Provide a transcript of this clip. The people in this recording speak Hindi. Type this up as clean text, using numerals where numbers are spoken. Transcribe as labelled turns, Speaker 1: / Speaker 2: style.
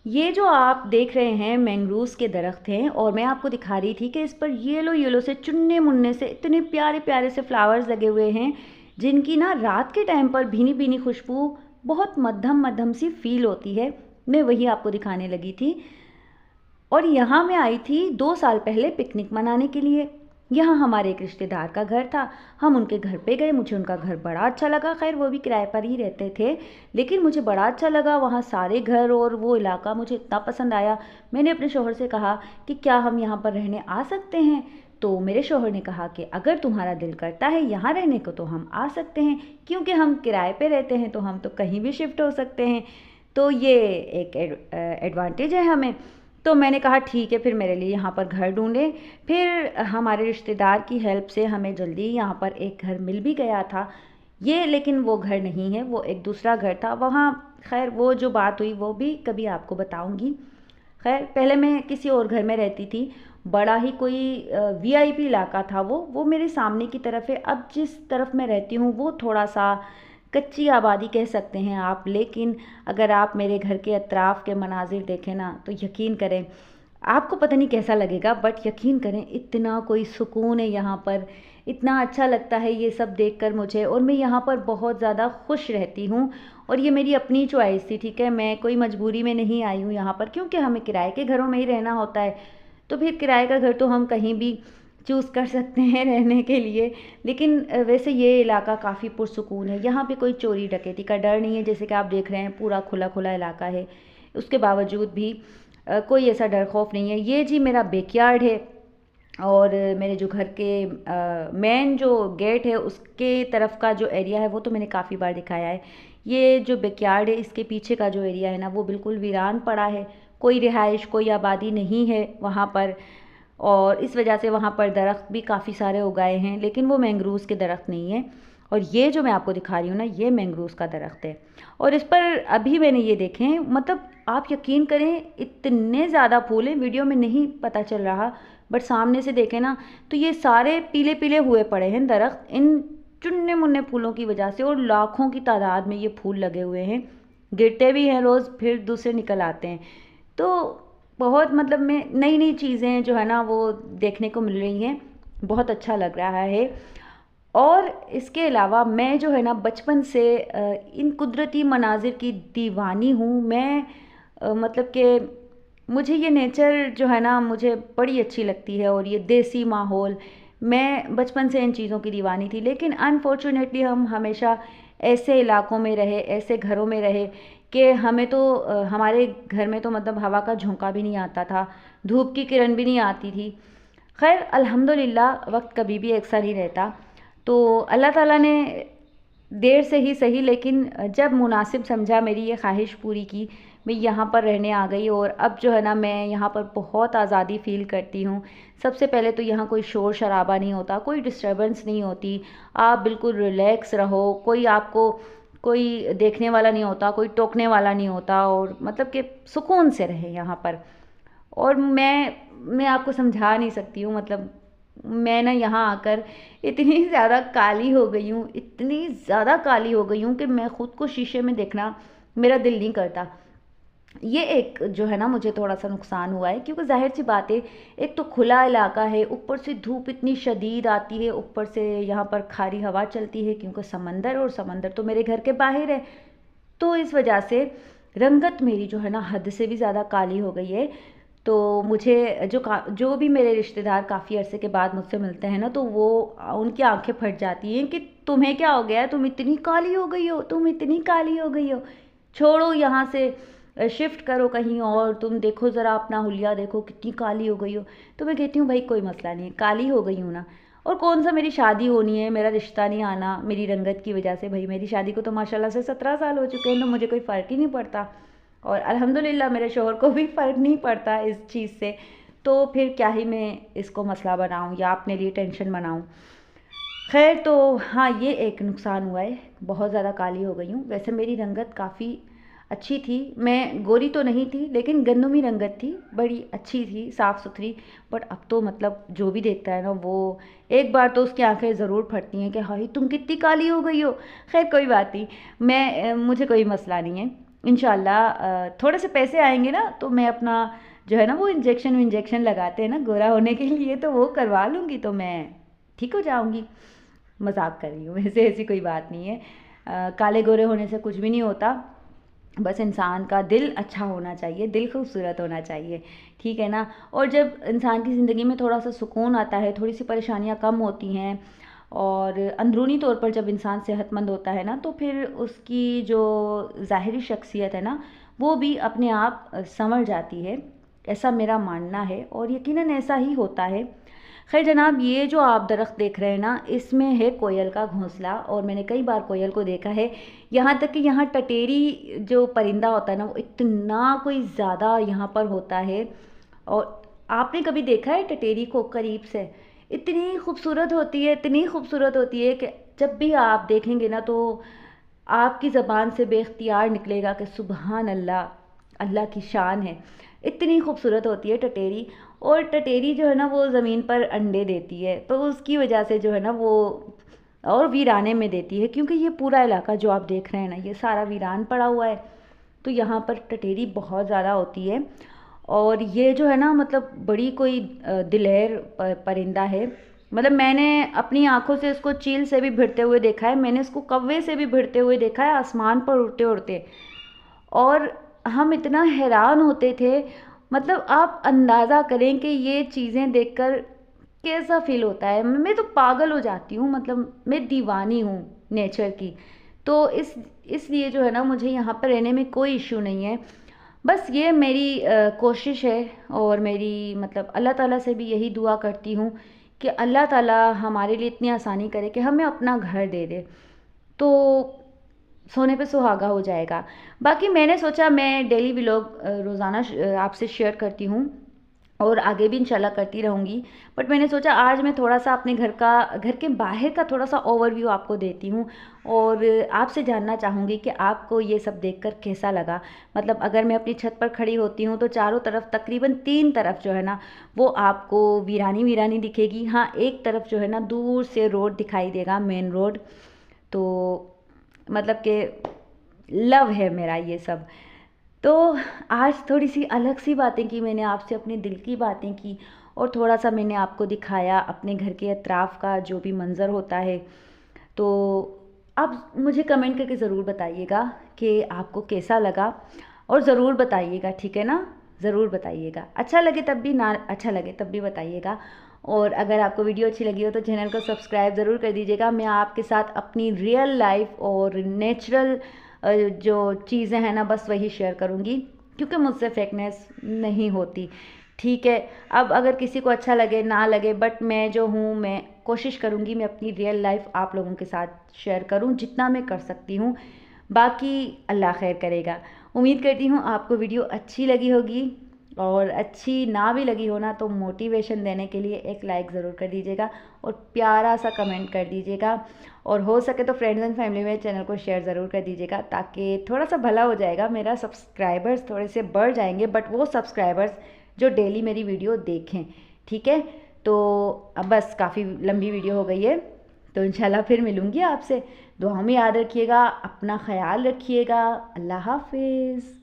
Speaker 1: ये जो आप देख रहे हैं मैंग्रोव्स के दरख्त हैं, और मैं आपको दिखा रही थी कि इस पर येलो येलो से चुन्ने मुन्ने से इतने प्यारे प्यारे से फ्लावर्स लगे हुए हैं, जिनकी ना रात के टाइम पर भीनी भीनी खुशबू बहुत मध्यम मध्यम सी फील होती है। मैं वही आपको दिखाने लगी थी। और यहाँ मैं आई थी 2 साल पहले पिकनिक मनाने के लिए। यहाँ हमारे एक रिश्तेदार का घर था, हम उनके घर पे गए। मुझे उनका घर बड़ा अच्छा लगा। खैर वो भी किराए पर ही रहते थे, लेकिन मुझे बड़ा अच्छा लगा वहाँ सारे घर, और वो इलाका मुझे इतना पसंद आया। मैंने अपने शौहर से कहा कि क्या हम यहाँ पर रहने आ सकते हैं। तो मेरे शौहर ने कहा कि अगर तुम्हारा दिल करता है यहाँ रहने को तो हम आ सकते हैं, क्योंकि हम किराए पे रहते हैं तो हम तो कहीं भी शिफ्ट हो सकते हैं। तो ये एक एडवांटेज है हमें। तो मैंने कहा ठीक है, फिर मेरे लिए यहाँ पर घर ढूंढें। फिर हमारे रिश्तेदार की हेल्प से हमें जल्दी यहाँ पर एक घर मिल भी गया था। ये लेकिन वो घर नहीं है, वो एक दूसरा घर था वहाँ। खैर वो जो बात हुई वो भी कभी आपको बताऊंगी। खैर पहले मैं किसी और घर में रहती थी, बड़ा ही कोई वीआईपी इलाका था वो मेरे सामने की तरफ है। अब जिस तरफ मैं रहती हूँ वो थोड़ा सा कच्ची आबादी कह सकते हैं आप, लेकिन अगर आप मेरे घर के अतराफ़ के मनाजिर देखें ना तो यकीन करें, आपको पता नहीं कैसा लगेगा, बट यकीन करें इतना कोई सुकून है यहाँ पर। इतना अच्छा लगता है ये सब देखकर मुझे, और मैं यहाँ पर बहुत ज़्यादा खुश रहती हूँ। और ये मेरी अपनी चॉइस थी, ठीक है, मैं कोई मजबूरी में नहीं आई हूँ यहाँ पर, क्योंकि हमें किराए के घरों में ही रहना होता है। तो फिर किराए का घर तो हम कहीं भी चूज़ कर सकते हैं रहने के लिए। लेकिन वैसे ये इलाका काफ़ी पुरसुकून है, यहाँ पे कोई चोरी डकैती का डर नहीं है। जैसे कि आप देख रहे हैं पूरा खुला खुला इलाका है, उसके बावजूद भी कोई ऐसा डर खौफ नहीं है। ये जी मेरा बैकयार्ड है, और मेरे जो घर के मेन जो गेट है उसके तरफ का जो एरिया है वो तो मैंने काफ़ी बार दिखाया है। ये जो बैकयार्ड है इसके पीछे का जो एरिया है ना वो बिल्कुल वीरान पड़ा है, कोई रिहाइश कोई आबादी नहीं है वहाँ पर। और इस वजह से वहाँ पर दरख्त भी काफ़ी सारे उगाए हैं, लेकिन वो मैंग्रोव्स के दरख्त नहीं है। और ये जो मैं आपको दिखा रही हूँ ना ये मैंग्रोव्स का दरख्त है। और इस पर अभी मैंने ये देखे हैं, मतलब आप यकीन करें इतने ज़्यादा फूल हैं, वीडियो में नहीं पता चल रहा, बट सामने से देखें ना तो ये सारे पीले पीले हुए पड़े हैं दरख्त इन चुन्ने मुन्ने फूलों की वजह से। और लाखों की तादाद में ये फूल लगे हुए हैं, गिरते भी हैं रोज़, फिर दूसरे निकल आते हैं। तो बहुत मतलब में नई नई चीज़ें जो है ना वो देखने को मिल रही हैं, बहुत अच्छा लग रहा है। और इसके अलावा मैं जो है ना बचपन से इन कुदरती मनाजिर की दीवानी हूँ मैं। मतलब कि मुझे ये नेचर जो है ना मुझे बड़ी अच्छी लगती है, और ये देसी माहौल, मैं बचपन से इन चीज़ों की दीवानी थी। लेकिन अनफॉर्चुनेटली हम हमेशा ऐसे इलाकों में रहे, ऐसे घरों में रहे कि हमें तो हमारे घर में तो मतलब हवा का झोंका भी नहीं आता था, धूप की किरण भी नहीं आती थी। खैर अल्हम्दुलिल्लाह वक्त कभी भी एक सा नहीं रहता। तो अल्लाह ताला ने देर से ही सही, लेकिन जब मुनासिब समझा मेरी ये ख्वाहिश पूरी की, मैं यहाँ पर रहने आ गई। और अब जो है ना मैं यहाँ पर बहुत आज़ादी फ़ील करती हूँ। सबसे पहले तो यहाँ कोई शोर शराबा नहीं होता, कोई डिस्टर्बेंस नहीं होती, आप बिल्कुल रिलैक्स रहो, कोई आपको कोई देखने वाला नहीं होता, कोई टोकने वाला नहीं होता, और मतलब कि सुकून से रहे यहाँ पर। और मैं आपको समझा नहीं सकती हूँ, मतलब मैं ना यहाँ आकर इतनी ज़्यादा काली हो गई हूँ, इतनी ज़्यादा काली हो गई हूँ कि मैं ख़ुद को शीशे में देखना मेरा दिल नहीं करता। ये एक जो है ना मुझे थोड़ा सा नुकसान हुआ है, क्योंकि जाहिर सी बात है, एक तो खुला इलाका है, ऊपर से धूप इतनी शदीद आती है, ऊपर से यहाँ पर खारी हवा चलती है क्योंकि समंदर, और समंदर तो मेरे घर के बाहर है। तो इस वजह से रंगत मेरी जो है ना हद से भी ज़्यादा काली हो गई है। तो मुझे जो भी मेरे रिश्तेदार काफ़ी अरसे के बाद मुझसे मिलते हैं ना तो वो उनकी आंखें फट जाती हैं कि तुम्हें क्या हो गया है, तुम इतनी काली हो गई हो, तुम इतनी काली हो गई हो, छोड़ो यहाँ से शिफ्ट करो कहीं और, तुम देखो ज़रा अपना हुलिया देखो कितनी काली हो गई हो। तो मैं कहती हूँ भाई कोई मसला नहीं है, काली हो गई हूँ ना, और कौन सा मेरी शादी होनी है, मेरा रिश्ता नहीं आना मेरी रंगत की वजह से। भाई मेरी शादी को तो माशाल्लाह से 17 साल हो चुके हैं, तो मुझे कोई फ़र्क ही नहीं पड़ता, और अल्हम्दुलिल्लाह मेरे शोहर को भी फ़र्क नहीं पड़ता इस चीज़ से। तो फिर क्या ही मैं इसको मसला बनाऊँ या अपने लिए टेंशन बनाऊँ। खैर तो हाँ ये एक नुकसान हुआ है, बहुत ज़्यादा काली हो गई हूँ। वैसे मेरी रंगत काफ़ी अच्छी थी, मैं गोरी तो नहीं थी लेकिन गंदमी रंगत थी, बड़ी अच्छी थी, साफ़ सुथरी। बट अब तो मतलब जो भी देखता है ना वो एक बार तो उसकी आंखें ज़रूर फटती हैं कि हाय तुम कितनी काली हो गई हो। खैर कोई बात नहीं, मुझे कोई मसला नहीं है। इंशाल्लाह थोड़े से पैसे आएंगे ना तो मैं अपना जो है ना वो इंजेक्शन लगाते हैं ना गोरा होने के लिए, तो वो करवा लूँगी तो मैं ठीक हो जाऊँगी। मजाक कर रही हूँ, वैसे ऐसी कोई बात नहीं है। काले गोरे होने से कुछ भी नहीं होता, बस इंसान का दिल अच्छा होना चाहिए, दिल खूबसूरत होना चाहिए, ठीक है ना। और जब इंसान की ज़िंदगी में थोड़ा सा सुकून आता है, थोड़ी सी परेशानियाँ कम होती हैं और अंदरूनी तौर पर जब इंसान सेहतमंद होता है ना, तो फिर उसकी जो ज़ाहिरी शख्सियत है ना वो भी अपने आप संवर जाती है, ऐसा मेरा मानना है और यकीनन ऐसा ही होता है। खैर जनाब, ये जो आप दरख्त देख रहे हैं ना, इसमें है कोयल का घोंसला और मैंने कई बार कोयल को देखा है। यहाँ तक कि यहाँ टटेरी जो परिंदा होता है ना वो इतना कोई ज़्यादा यहाँ पर होता है। और आपने कभी देखा है टटेरी को करीब से? इतनी खूबसूरत होती है, इतनी खूबसूरत होती है कि जब भी आप देखेंगे ना तो आपकी ज़बान से बेख्तियार निकलेगा कि सुबहान अल्लाह, अल्लाह की शान है। इतनी खूबसूरत होती है टटेरी। और टटेरी जो है ना वो ज़मीन पर अंडे देती है, तो उसकी वजह से जो है ना वो और वीराने में देती है, क्योंकि ये पूरा इलाका जो आप देख रहे हैं ना ये सारा वीरान पड़ा हुआ है, तो यहाँ पर टटेरी बहुत ज़्यादा होती है। और ये जो है ना मतलब बड़ी कोई दिलेर परिंदा है। मतलब मैंने अपनी आंखों से इसको चील से भी भिड़ते हुए देखा है, मैंने इसको कौवे से भी भिड़ते हुए देखा है, आसमान पर उड़ते उड़ते। और हम इतना हैरान होते थे, मतलब आप अंदाज़ा करें कि ये चीज़ें देखकर कैसा फील होता है। मैं तो पागल हो जाती हूँ, मतलब मैं दीवानी हूँ नेचर की। तो इसलिए जो है ना मुझे यहाँ पर रहने में कोई इशू नहीं है। बस ये मेरी कोशिश है और मेरी मतलब अल्लाह ताला से भी यही दुआ करती हूँ कि अल्लाह ताला हमारे लिए इतनी आसानी करे कि हमें अपना घर दे दे, तो सोने पे सुहागा हो जाएगा। बाकी मैंने सोचा मैं डेली व्लॉग रोज़ाना आपसे शेयर करती हूँ और आगे भी इंशाल्लाह करती रहूँगी। बट मैंने सोचा आज मैं थोड़ा सा अपने घर के बाहर का थोड़ा सा ओवरव्यू आपको देती हूँ और आपसे जानना चाहूँगी कि आपको ये सब देखकर कैसा लगा। मतलब अगर मैं अपनी छत पर खड़ी होती हूँ तो चारों तरफ तकरीबन 3 तरफ जो है ना वो आपको वीरानी वीरानी दिखेगी। हाँ, एक तरफ जो है ना दूर से रोड दिखाई देगा, मेन रोड। तो मतलब कि लव है मेरा ये सब। तो आज थोड़ी सी अलग सी बातें की मैंने आपसे, अपने दिल की बातें की और थोड़ा सा मैंने आपको दिखाया अपने घर के अतराफ़ का जो भी मंज़र होता है। तो आप मुझे कमेंट करके ज़रूर बताइएगा कि आपको कैसा लगा और ज़रूर बताइएगा, ठीक है ना? ज़रूर बताइएगा, अच्छा लगे तब भी, ना अच्छा लगे तब भी बताइएगा। और अगर आपको वीडियो अच्छी लगी हो तो चैनल को सब्सक्राइब ज़रूर कर दीजिएगा। मैं आपके साथ अपनी रियल लाइफ और नेचुरल जो चीज़ें हैं ना बस वही शेयर करूँगी, क्योंकि मुझसे फेकनेस नहीं होती, ठीक है। अब अगर किसी को अच्छा लगे ना लगे, बट मैं जो हूँ मैं कोशिश करूँगी मैं अपनी रियल लाइफ आप लोगों के साथ शेयर करूँ जितना मैं कर सकती हूँ। बाकी अल्लाह खैर करेगा। उम्मीद करती हूँ आपको वीडियो अच्छी लगी होगी, और अच्छी ना भी लगी हो ना तो मोटिवेशन देने के लिए एक लाइक ज़रूर कर दीजिएगा और प्यारा सा कमेंट कर दीजिएगा। और हो सके तो फ्रेंड्स एंड फैमिली में चैनल को शेयर ज़रूर कर दीजिएगा, ताकि थोड़ा सा भला हो जाएगा, मेरा सब्सक्राइबर्स थोड़े से बढ़ जाएंगे, बट वो सब्सक्राइबर्स जो डेली मेरी वीडियो देखें, ठीक है। तो अब बस काफ़ी लंबी वीडियो हो गई है, तो इंशाल्लाह फिर मिलूँगी आपसे। दुआओं में याद रखिएगा, अपना ख्याल रखिएगा। अल्लाह हाफिज़।